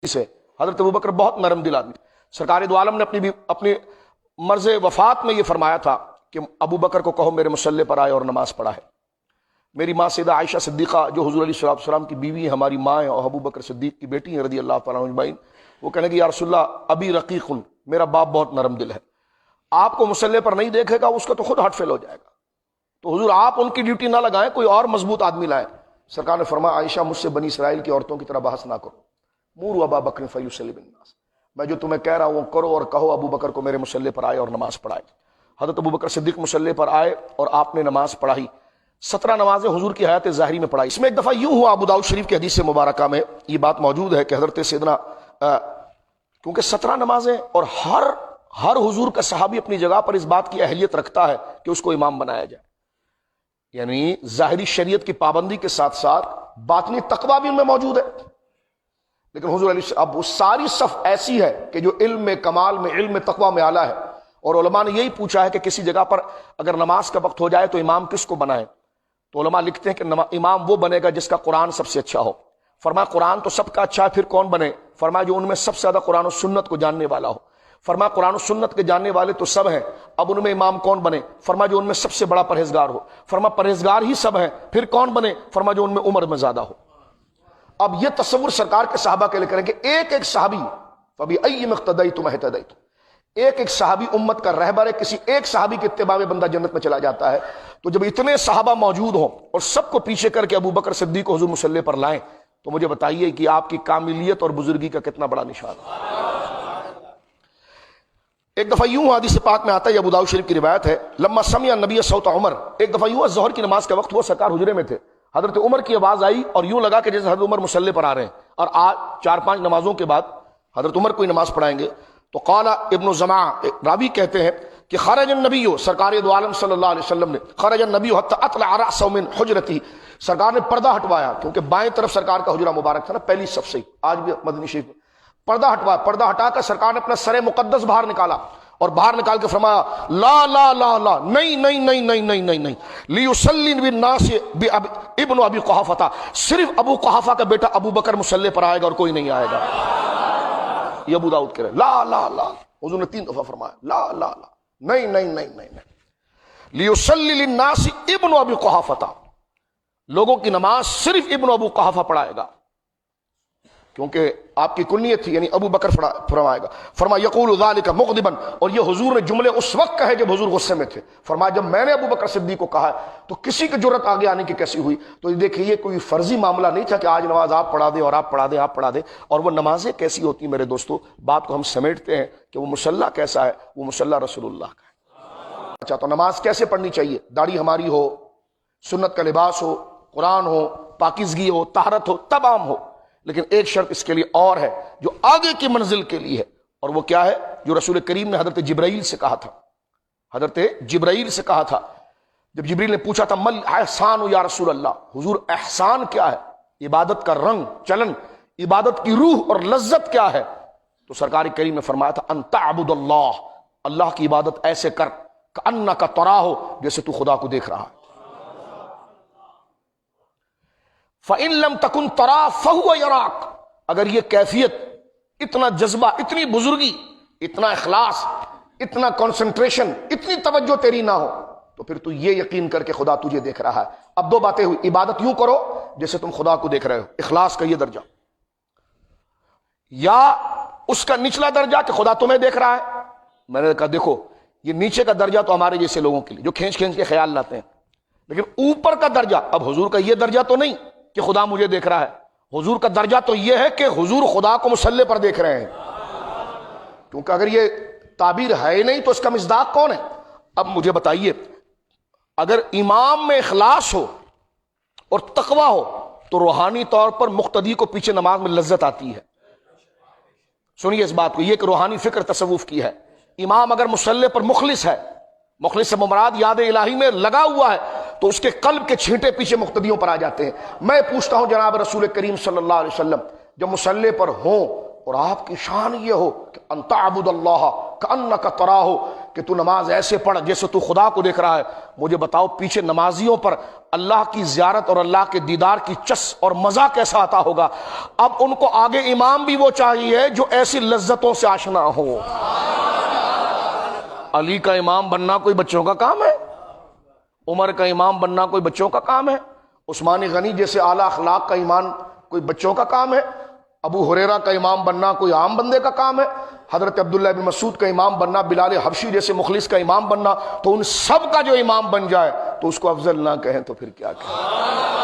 سے حضرت ابوبکر بہت نرم دل آدمی. سرکار دو عالم نے اپنی مرض وفات میں یہ فرمایا تھا کہ ابوبکر کو کہو میرے مصلی پر آئے اور نماز پڑھائے. میری ماں سیدہ عائشہ صدیقہ جو حضور علیہ السلام کی بیوی ہیں، ہماری ماں ہیں اور ابوبکر صدیق کی بیٹی ہیں رضی اللہ تعالیٰ عنہ اجمعین، وہ کہنے کہ یا رسول اللہ ابی رقیق، میرا باپ بہت نرم دل ہے، آپ کو مصلی پر نہیں دیکھے گا اس کا تو خود ہارٹ فیل ہو جائے گا، تو حضور آپ ان کی ڈیوٹی نہ لگائیں، کوئی اور مضبوط آدمی لائیں. سرکار نے فرمایا عائشہ مجھ سے بنی اسرائیل کی عورتوں کی طرح بحث نہ کرو، موروا ابا بکر فیصلی بالناس، میں جو تمہیں کہہ رہا ہوں وہ کرو اور کہو ابو بکر کو میرے مصلی پر آئے اور نماز پڑھائے. حضرت ابو بکر صدیق مصلی پر آئے اور آپ نے نماز پڑھائی. 17 نمازیں حضور کی حیات ظاہری میں پڑھائی. اس میں ایک دفعہ یوں ہوا، ابو داؤد شریف کی حدیث مبارکہ میں یہ بات موجود ہے کہ حضرت سیدنا کیونکہ 17 نمازیں اور ہر حضور کا صحابی اپنی جگہ پر اس بات کی اہلیت رکھتا ہے کہ اس کو امام بنایا جائے، یعنی ظاہری شریعت کی پابندی کے ساتھ ساتھ باطنی تقویٰ بھی ان میں موجود ہے. لیکن حضور علیہ اب وہ ساری صف ایسی ہے کہ جو علم میں کمال میں علم تقویٰ میں اعلیٰ ہے، اور علماء نے یہی پوچھا ہے کہ کسی جگہ پر اگر نماز کا وقت ہو جائے تو امام کس کو بنائے، تو علماء لکھتے ہیں کہ امام وہ بنے گا جس کا قرآن سب سے اچھا ہو. فرمایا قرآن تو سب کا اچھا ہے، پھر کون بنے؟ فرمایا جو ان میں سب سے زیادہ قرآن و سنت کو جاننے والا ہو. فرمایا قرآن و سنت کے جاننے والے تو سب ہیں، اب ان میں امام کون بنے؟ فرمایا جو ان میں سب سے بڑا پرہیزگار ہو. فرمایا پرہیزگار ہی سب ہیں، پھر کون بنے؟ فرمایا جو ان میں عمر میں زیادہ ہو. اب یہ تصور سرکار کے صحابہ کے لیے کریں کہ ایک ایک صحابی فبأی اقتدیتم اہتدیتم، ایک ایک صحابی امت کا رہبر ہے. کسی ایک صحابی کے اتباع میں بندہ جنت میں چلا جاتا ہے. تو جب اتنے صحابہ موجود ہوں اور سب کو پیچھے کر کے ابو بکر صدیق کو حضور مصلی پر لائیں تو مجھے بتائیے کہ آپ کی کاملیت اور بزرگی کا کتنا بڑا نشان ہے. ایک دفعہ یوں حدیث پاک میں آتا ہے، ابو داؤد شریف کی روایت ہے، لما سمع النبی صوت عمر، ایک دفعہ یوں ظہر کی نماز کا وقت ہوا، سرکار حجرے میں تھے، حضرت عمر کی آواز آئی اور یوں لگا کہ جیسے حضرت عمر مصلی پر آ رہے ہیں اور آج 4-5 نمازوں کے بعد حضرت عمر کوئی نماز پڑھائیں گے. تو قال ابن زمع راوی کہتے ہیں کہ خرج النبی، سرکار دو عالم صلی اللہ علیہ وسلم نے، خرج النبی حتی اطلع رأسه من حجرته، سرکار نے پردہ ہٹوایا، کیونکہ بائیں طرف سرکار کا حجرہ مبارک تھا نا، پہلی صف سے، آج بھی مدنی شریف میں پردہ ہٹوایا. پردہ ہٹا کر سرکار نے اپنا سر مقدس باہر نکالا اور باہر نکال کے فرمایا لا لا لا لا، نہیں نہیں نہیں نہیں نہیں نہیں نہیں، لیصلی بالناس ابن ابی قحافہ، صرف ابو قحافہ کا بیٹا ابو بکر مصلی پر آئے گا اور کوئی نہیں آئے گا. یہ ابو داؤد کہہ رہے لا لا لا، حضور نے 3 دفعہ فرمایا لا لا لا، نہیں نہیں نہیں نہیں نہیں، لیصلی للناس ابن ابی قحافہ، لوگوں کی نماز صرف ابن ابو قحافہ پڑھائے گا، کیونکہ آپ کی کنیت تھی، یعنی ابو بکر فرمائے گا. فرمایا یقول ذلک مغضبا، اور یہ حضور نے جملے اس وقت کہے جب حضور غصے میں تھے. فرمایا جب میں نے ابو بکر صدیق کو کہا تو کسی کی جرت آگے آنے کی کیسی ہوئی. تو دیکھیے یہ کوئی فرضی معاملہ نہیں تھا کہ آج نماز آپ پڑھا دیں اور آپ پڑھا دیں، آپ پڑھا دیں. اور وہ نمازیں کیسی ہوتی ہیں میرے دوستو، بات کو ہم سمیٹتے ہیں کہ وہ مصلی کیسا ہے، وہ مصلی رسول اللہ کا ہے. اچھا تو نماز کیسے پڑھنی چاہیے؟ داڑھی ہماری ہو، سنت کا لباس ہو، قرآن ہو، پاکیزگی ہو، طہارت ہو، تمام ہو. لیکن ایک شرط اس کے لیے اور ہے جو آگے کی منزل کے لیے ہے، اور وہ کیا ہے؟ جو رسول کریم نے حضرت جبرائیل سے کہا تھا. حضرت جبرائیل سے کہا تھا جب جبرائیل نے پوچھا تھا مل احسان یا رسول اللہ، حضور احسان کیا ہے؟ عبادت کا رنگ چلن، عبادت کی روح اور لذت کیا ہے؟ تو سرکار کریم نے فرمایا تھا ان تعبد اللہ، اللہ کی عبادت ایسے کر کأنک تراہ، جیسے تو خدا کو دیکھ رہا ہے. فَإِن لَمْ تَكُنْ تَرَاهُ فَهُوَ يَرَاكَ، اگر یہ کیفیت، اتنا جذبہ، اتنی بزرگی، اتنا اخلاص، اتنا کنسنٹریشن، اتنی توجہ تیری نہ ہو تو پھر تو یہ یقین کر کے خدا تجھے دیکھ رہا ہے. اب 2 باتیں ہوئی، عبادت یوں کرو جیسے تم خدا کو دیکھ رہے ہو، اخلاص کا یہ درجہ، یا اس کا نچلا درجہ کہ خدا تمہیں دیکھ رہا ہے. میں نے کہا دیکھو یہ نیچے کا درجہ تو ہمارے جیسے لوگوں کے لیے جو کھینچ کے خیال لاتے ہیں، لیکن اوپر کا درجہ، اب حضور کا یہ درجہ تو نہیں کہ خدا مجھے دیکھ رہا ہے، حضور کا درجہ تو یہ ہے کہ حضور خدا کو مصلی پر دیکھ رہے ہیں. کیونکہ اگر یہ تعبیر ہے ہی نہیں تو اس کا مصداق کون ہے؟ اب مجھے بتائیے، اگر امام میں اخلاص ہو اور تقوی ہو تو روحانی طور پر مقتدی کو پیچھے نماز میں لذت آتی ہے. سنیے اس بات کو، یہ کہ روحانی فکر تصوف کی ہے. امام اگر مصلی پر مخلص ہے، مخلص سے مراد یاد الہی میں لگا ہوا ہے، تو اس کے قلب کے چھینٹے پیچھے مقتدیوں پر آ جاتے ہیں. میں پوچھتا ہوں جناب رسول کریم صلی اللہ علیہ وسلم جب مصلی پر ہوں اور آپ کی شان یہ ہو کہ ان تعبد اللہ کأنک تراہ، کہ تو نماز ایسے پڑھ جیسے تو خدا کو دیکھ رہا ہے. مجھے بتاؤ پیچھے نمازیوں پر اللہ کی زیارت اور اللہ کے دیدار کی چس اور مزہ کیسا آتا ہوگا. اب ان کو آگے امام بھی وہ چاہیے جو ایسی لذتوں سے آشنا ہو. علی کا امام بننا کوئی بچوں کا کام ہے؟ عمر کا امام بننا کوئی بچوں کا کام ہے؟ عثمان غنی جیسے اعلیٰ اخلاق کا ایمان کوئی بچوں کا کام ہے؟ ابو ہریرہ کا امام بننا کوئی عام بندے کا کام ہے؟ حضرت عبداللہ بن مسعود کا امام بننا، بلال حبشی جیسے مخلص کا امام بننا، تو ان سب کا جو امام بن جائے تو اس کو افضل نہ کہیں تو پھر کیا کہیں.